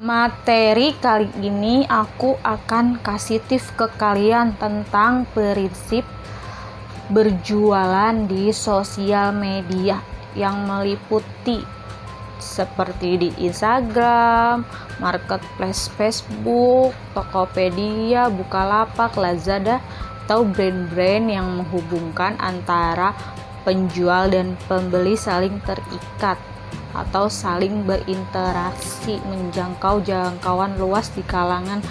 Materi kali ini aku akan kasih tips ke kalian tentang prinsip berjualan di sosial media yang meliputi seperti di Instagram, marketplace Facebook, Tokopedia, Bukalapak, Lazada, atau brand-brand yang menghubungkan antara penjual dan pembeli saling terikat atau saling berinteraksi, menjangkau jangkauan luas di kalangan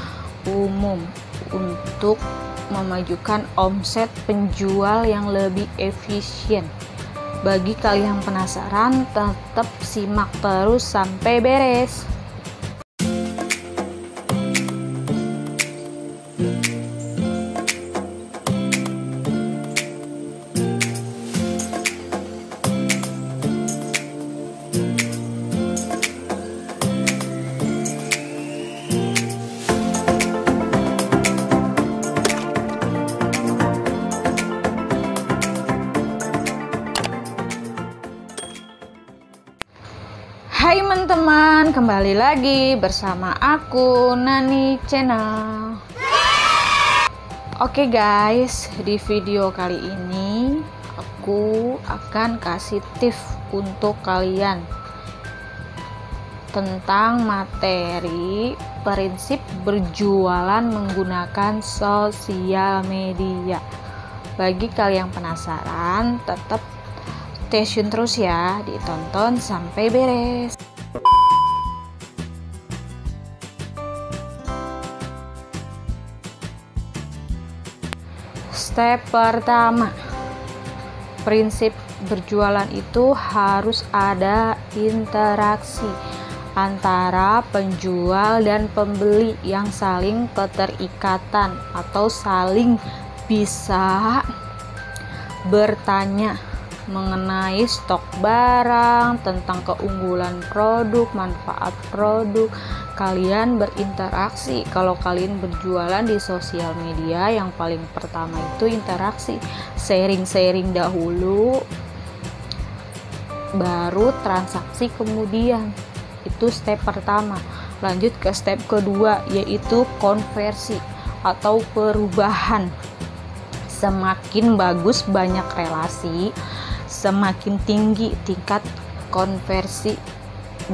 umum untuk memajukan omset penjual yang lebih efisien. Bagi kalian yang penasaran, tetap simak terus sampai beres. Hai teman-teman, kembali lagi bersama aku Nani Channel. Oke guys, di video kali ini aku akan kasih tips untuk kalian tentang materi prinsip berjualan menggunakan sosial media. Bagi kalian yang penasaran, tetap stay tune terus ya, ditonton sampai beres. Step pertama, prinsip berjualan itu harus ada interaksi antara penjual dan pembeli yang saling keterikatan atau saling bisa bertanya mengenai stok barang, tentang keunggulan produk, manfaat produk. Kalian berinteraksi. Kalau kalian berjualan di sosial media, yang paling pertama itu interaksi, sharing dahulu, baru transaksi kemudian. Itu step pertama. Lanjut ke step kedua, yaitu konversi atau perubahan. Semakin bagus banyak relasi, semakin tinggi tingkat konversi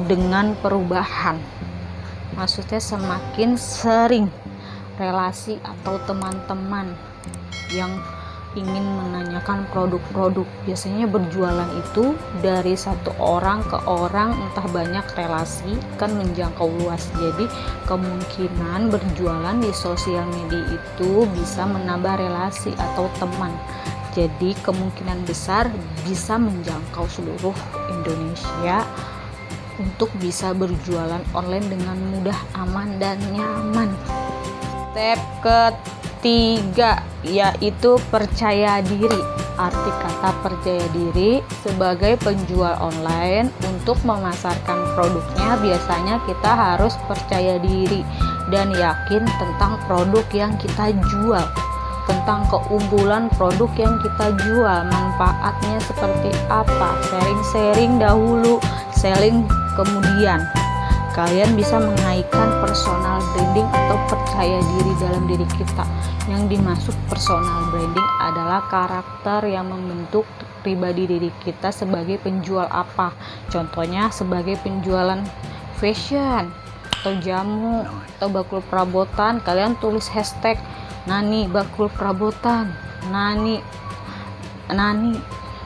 dengan perubahan. Maksudnya semakin sering relasi atau teman-teman yang ingin menanyakan produk-produk. Biasanya berjualan itu dari satu orang ke orang, entah banyak relasi, kan menjangkau luas. Jadi kemungkinan berjualan di sosial media itu bisa menambah relasi atau teman. Jadi kemungkinan besar bisa menjangkau seluruh Indonesia untuk bisa berjualan online dengan mudah, aman, dan nyaman. Step ketiga yaitu percaya diri. Arti kata percaya diri, sebagai penjual online, untuk memasarkan produknya biasanya kita harus percaya diri dan yakin tentang produk yang kita jual, tentang keunggulan produk yang kita jual, manfaatnya seperti apa. Sharing dahulu, selling kemudian. Kalian bisa menaikkan personal branding atau percaya diri dalam diri kita. Yang dimaksud personal branding adalah karakter yang membentuk pribadi diri kita sebagai penjual apa. Contohnya sebagai penjualan fashion atau jamu atau bakul perabotan, kalian tulis hashtag Nani bakul perabotan, Nani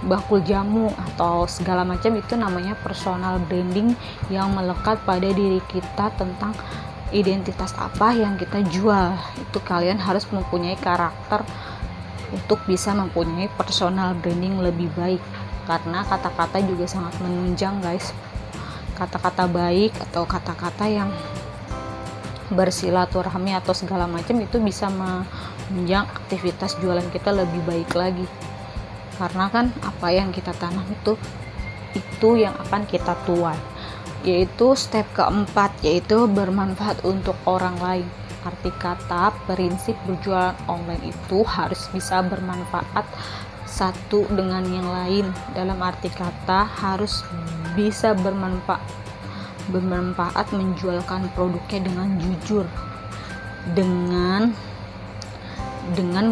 bakul jamu, atau segala macam. Itu namanya personal branding yang melekat pada diri kita tentang identitas apa yang kita jual. Itu kalian harus mempunyai karakter untuk bisa mempunyai personal branding lebih baik, karena kata-kata juga sangat menunjang guys. Kata-kata baik atau kata-kata yang bersilaturahmi atau segala macam itu bisa menunjang aktivitas jualan kita lebih baik lagi. Karena kan apa yang kita tanam itu yang akan kita tuai. Yaitu step keempat, yaitu bermanfaat untuk orang lain. Arti kata prinsip berjualan online itu harus bisa bermanfaat satu dengan yang lain. Dalam arti kata harus bisa bermanfaat bermanfaat menjualkan produknya dengan jujur, dengan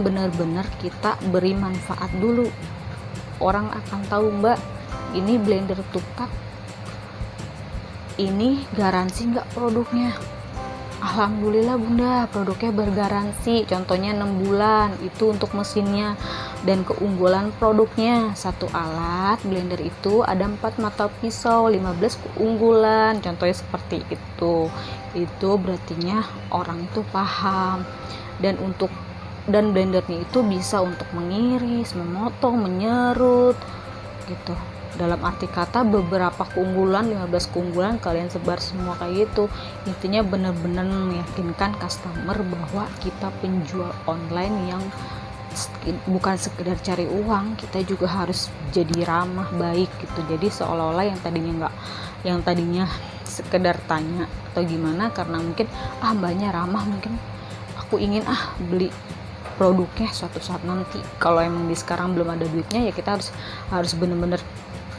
benar-benar kita beri manfaat dulu. Orang akan tahu, Mbak, ini blender tupak, ini garansi nggak produknya? Alhamdulillah Bunda, produknya bergaransi, contohnya 6 bulan, itu untuk mesinnya. Dan keunggulan produknya, satu alat blender itu ada 4 mata pisau, 15 keunggulan, contohnya seperti itu. Itu berartinya orang itu paham. Dan blendernya itu bisa untuk mengiris, memotong, menyerut gitu. Dalam arti kata beberapa keunggulan, 15 keunggulan kalian sebar semua kayak gitu. Intinya benar-benar meyakinkan customer bahwa kita penjual online yang bukan sekedar cari uang, kita juga harus jadi ramah, baik gitu. Jadi seolah-olah yang tadinya sekedar tanya atau gimana, karena mungkin mbaknya ramah, mungkin aku ingin beli produknya suatu saat nanti. Kalau emang di sekarang belum ada duitnya, ya kita harus bener-bener,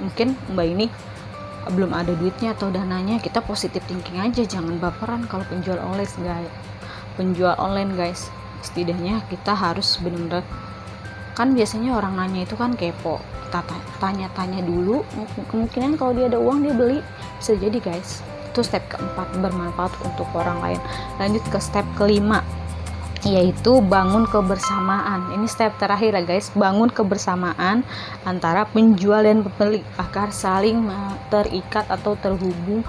mungkin mbak ini belum ada duitnya atau dananya, kita positive thinking aja, jangan baperan kalau penjual online guys. Setidaknya kita harus bener-bener, kan biasanya orang nanya itu kan kepo, kita tanya-tanya dulu, kemungkinan kalau dia ada uang dia beli, bisa jadi guys. Itu step keempat, bermanfaat untuk orang lain. Lanjut ke step kelima, yaitu bangun kebersamaan. Ini step terakhir ya guys, bangun kebersamaan antara penjual dan pembeli agar saling terikat atau terhubung.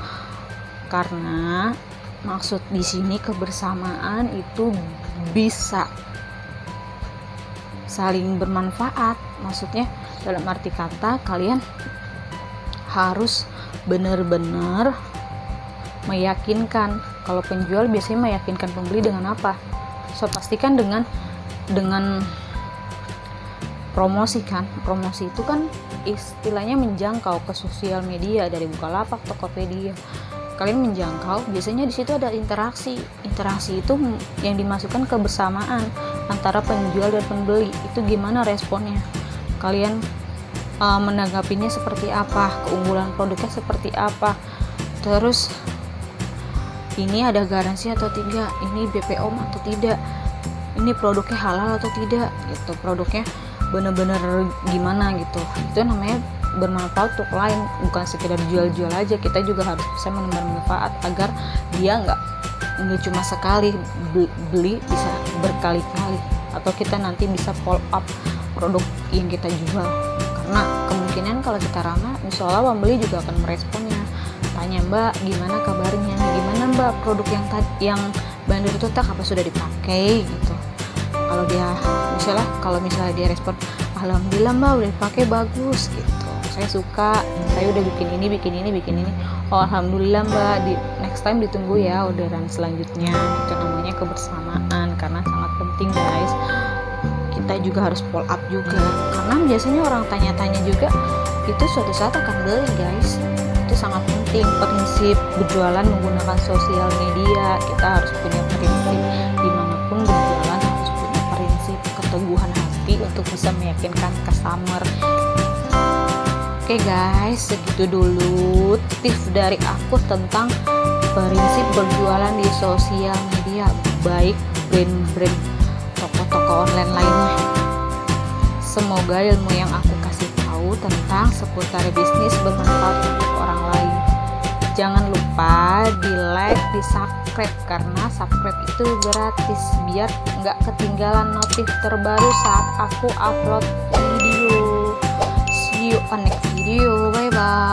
Karena maksud di sini kebersamaan itu bisa saling bermanfaat. Maksudnya dalam arti kata kalian harus benar-benar meyakinkan. Kalau penjual biasanya meyakinkan pembeli dengan apa? So pastikan dengan promosi kan. Promosi itu kan istilahnya menjangkau ke sosial media, dari Bukalapak, Tokopedia. Kalian menjangkau, biasanya di situ ada interaksi itu yang dimasukkan kebersamaan antara penjual dan pembeli. Itu gimana responnya, kalian menanggapinya seperti apa, keunggulan produknya seperti apa, terus ini ada garansi atau tidak, ini BPOM atau tidak, ini produknya halal atau tidak gitu, produknya bener-bener gimana gitu. Itu namanya bermanfaat untuk lain, bukan sekedar jual-jual aja. Kita juga harus bisa menebar manfaat agar dia nggak cuma sekali beli, bisa berkali-kali, atau kita nanti bisa follow up produk yang kita jual. Karena kemungkinan kalau kita ramah, insya Allah pembeli juga akan meresponnya, tanya, Mbak gimana kabarnya, gimana Mbak produk yang blender itu apa sudah dipakai gitu. Kalau misalnya dia respon, alhamdulillah Mbak udah dipakai, bagus gitu, saya suka, saya udah bikin ini, oh alhamdulillah Mbak, next time ditunggu ya orderan selanjutnya. Itu namanya kebersamaan, karena sangat penting guys. Kita juga harus follow up juga, karena biasanya orang tanya-tanya juga itu suatu saat akan beli guys. Itu sangat penting. Prinsip berjualan menggunakan sosial media, kita harus punya prinsip. Dimanapun berjualan harus punya prinsip, keteguhan hati untuk bisa meyakinkan customer. Oke guys, segitu dulu tips dari aku tentang prinsip berjualan di sosial media, baik brand-brand toko-toko online lainnya. Semoga ilmu yang aku kasih tahu tentang seputar bisnis bermanfaat untuk orang lain. Jangan lupa di like, di subscribe, karena subscribe itu gratis biar nggak ketinggalan notif terbaru saat aku upload video. See you on next video, bye bye.